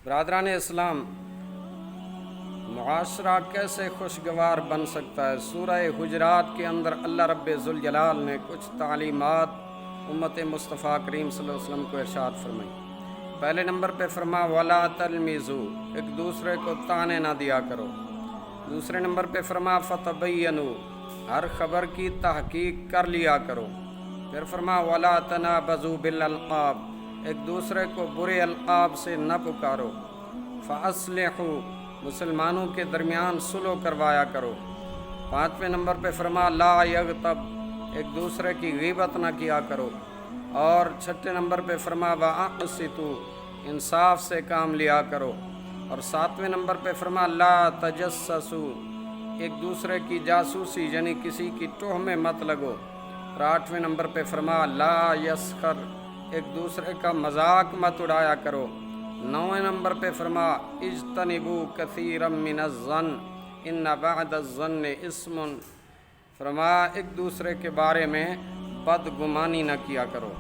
برادران اسلام، معاشرہ کیسے خوشگوار بن سکتا ہے؟ سورہ حجرات کے اندر اللہ رب ذوالجلال نے کچھ تعلیمات امت مصطفیٰ کریم صلی اللہ علیہ وسلم کو ارشاد فرمائی۔ پہلے نمبر پہ فرما وَلَا تَلْمِزُوا، ایک دوسرے کو طعنے نہ دیا کرو۔ دوسرے نمبر پہ فرما فَتَبَيَّنُوا، ہر خبر کی تحقیق کر لیا کرو۔ پھر فرما وَلَا تَنَابَزُوا بِالْأَلْقَابِ، ایک دوسرے کو برے القاب سے نہ پکارو۔ فَأَصْلِحُوا، مسلمانوں کے درمیان صلح کروایا کرو۔ پانچویں نمبر پہ فرما لا یغتب، ایک دوسرے کی غیبت نہ کیا کرو۔ اور چھٹے نمبر پہ فرما وَأَقْسِطُوا، انصاف سے کام لیا کرو۔ اور ساتویں نمبر پہ فرما لا تجسسوا، ایک دوسرے کی جاسوسی یعنی کسی کی ٹوہ میں مت لگو۔ اور آٹھویں نمبر پہ فرما لا یسخر، ایک دوسرے کا مذاق مت اڑایا کرو۔ نویں نمبر پہ فرما اجتنبوا کثیرا من الظن ان بعد الظن اسم، فرما ایک دوسرے کے بارے میں بدگمانی نہ کیا کرو۔